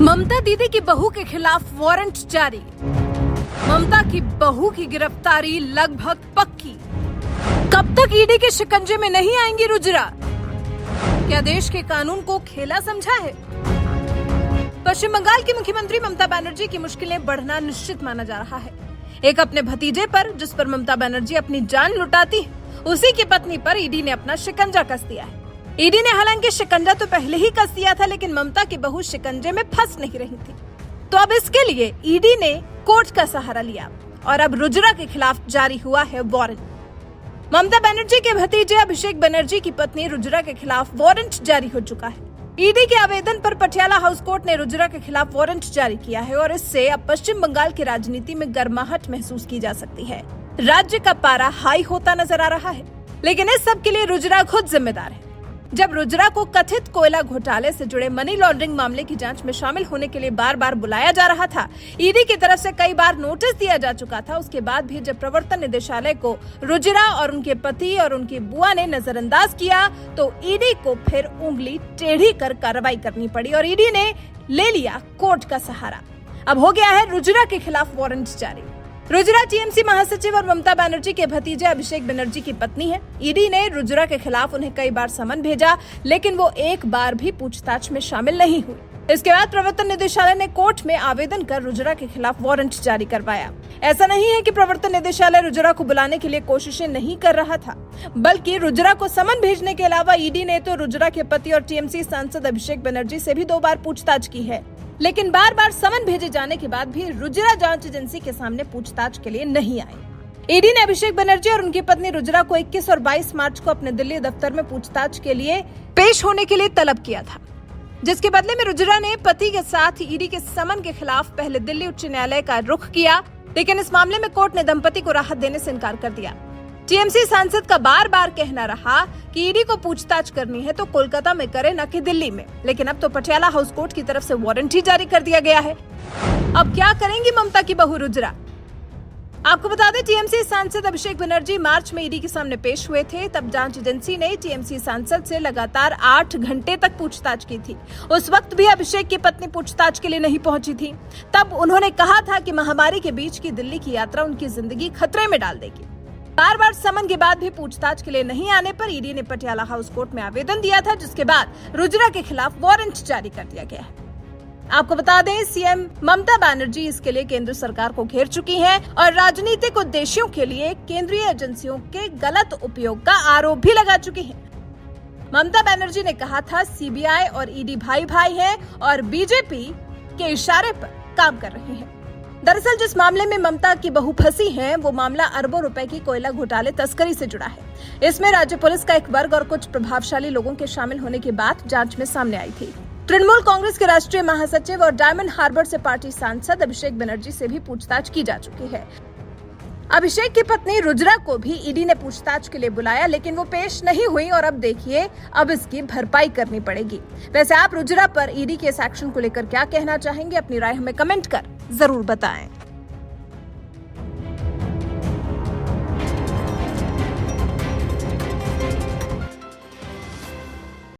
ममता दीदी की बहू के खिलाफ वारंट जारी। ममता की बहू की गिरफ्तारी लगभग पक्की। कब तक ईडी के शिकंजे में नहीं आएंगी रुजरा? क्या देश के कानून को खेला समझा है? पश्चिम बंगाल की मुख्यमंत्री ममता बनर्जी की मुश्किलें बढ़ना निश्चित माना जा रहा है। एक अपने भतीजे पर, जिस पर ममता बनर्जी अपनी जान लुटाती है, उसी की पत्नी पर ईडी ने अपना शिकंजा कस दिया है। ईडी ने हालांकि शिकंजा तो पहले ही कस दिया था, लेकिन ममता की बहू शिकंजे में फंस नहीं रही थी, तो अब इसके लिए ईडी ने कोर्ट का सहारा लिया और अब रुजरा के खिलाफ जारी हुआ है वारंट। ममता बनर्जी के भतीजे अभिषेक बनर्जी की पत्नी रुजरा के खिलाफ वारंट जारी हो चुका है। ईडी के आवेदन पर पटियाला हाउस कोर्ट ने रुजरा के खिलाफ वारंट जारी किया है और इससे अब पश्चिम बंगाल की राजनीति में गर्माहट महसूस की जा सकती है। राज्य का पारा हाई होता नजर आ रहा है, लेकिन इस सब के लिए रुजरा खुद जिम्मेदार है। जब रुजरा को कथित कोयला घोटाले से जुड़े मनी लॉन्ड्रिंग मामले की जांच में शामिल होने के लिए बार बार बुलाया जा रहा था, ईडी की तरफ से कई बार नोटिस दिया जा चुका था, उसके बाद भी जब प्रवर्तन निदेशालय को रुजरा और उनके पति और उनकी बुआ ने नजरअंदाज किया, तो ईडी को फिर उंगली टेढ़ी कर कार्रवाई करनी पड़ी और ईडी ने ले लिया कोर्ट का सहारा। अब हो गया है रुजरा के खिलाफ वारंट जारी। रुजरा टीएमसी महासचिव और ममता बनर्जी के भतीजे अभिषेक बनर्जी की पत्नी है। ईडी ने रुजरा के खिलाफ उन्हें कई बार समन भेजा, लेकिन वो एक बार भी पूछताछ में शामिल नहीं हुई। इसके बाद प्रवर्तन निदेशालय ने कोर्ट में आवेदन कर रुजरा के खिलाफ वारंट जारी करवाया। ऐसा नहीं है कि प्रवर्तन निदेशालय रुजरा को बुलाने के लिए कोशिशें नहीं कर रहा था, बल्कि रुजरा को समन भेजने के अलावा ईडी ने तो रुजरा के पति और टीएमसी सांसद अभिषेक बनर्जी से भी 2 बार पूछताछ की है, लेकिन बार बार समन भेजे जाने के बाद भी रुजरा जांच एजेंसी के सामने पूछताछ के लिए नहीं आई। ईडी ने अभिषेक बनर्जी और उनकी पत्नी रुजरा को 21 और 22 मार्च को अपने दिल्ली दफ्तर में पूछताछ के लिए पेश होने के लिए तलब किया था, जिसके बदले में रुजरा ने पति के साथ ईडी के समन के खिलाफ पहले दिल्ली उच्च न्यायालय का रुख किया, लेकिन इस मामले में कोर्ट ने दंपति को राहत देने से इनकार कर दिया। टीएमसी सांसद का बार बार कहना रहा कि ईडी को पूछताछ करनी है तो कोलकाता में करे, न कि दिल्ली में, लेकिन अब तो पटियाला हाउस कोर्ट की तरफ से वारंट ही जारी कर दिया गया है। अब क्या करेंगी ममता की बहू रुजरा? आपको बता दें, टीएमसी सांसद अभिषेक बनर्जी मार्च में ईडी के सामने पेश हुए थे। तब जांच एजेंसी ने टीएमसी सांसद से लगातार 8 घंटे तक पूछताछ की थी। उस वक्त भी अभिषेक की पत्नी पूछताछ के लिए नहीं पहुंची थी। तब उन्होंने कहा था कि महामारी के बीच की दिल्ली की यात्रा उनकी जिंदगी खतरे में डाल देगी। बार बार समन के बाद भी पूछताछ के लिए नहीं आने पर ईडी ने पटियाला हाउस कोर्ट में आवेदन दिया था, जिसके बाद रुजरा के खिलाफ वारंट जारी कर दिया गया है। आपको बता दें, सीएम ममता बनर्जी इसके लिए केंद्र सरकार को घेर चुकी हैं और राजनीतिक उद्देश्यों के लिए केंद्रीय एजेंसियों के गलत उपयोग का आरोप भी लगा चुकी हैं। ममता बनर्जी ने कहा था, सीबीआई और ईडी भाई भाई हैं और बीजेपी के इशारे पर काम कर रहे हैं। दरअसल जिस मामले में ममता की बहू फंसी है, वो मामला अरबों रुपए की कोयला घोटाले तस्करी से जुड़ा है। इसमें राज्य पुलिस का एक वर्ग और कुछ प्रभावशाली लोगों के शामिल होने की बात जांच में सामने आई थी। तृणमूल कांग्रेस के राष्ट्रीय महासचिव और डायमंड हार्बर से पार्टी सांसद अभिषेक बनर्जी से भी पूछताछ की जा चुकी है। अभिषेक की पत्नी रुजरा को भी ईडी ने पूछताछ के लिए बुलाया, लेकिन वो पेश नहीं हुई और अब देखिए, अब इसकी भरपाई करनी पड़ेगी। वैसे आप रुजरा पर ईडी के इस एक्शन को लेकर क्या कहना चाहेंगे? अपनी राय हमें कमेंट कर जरूर बताएं।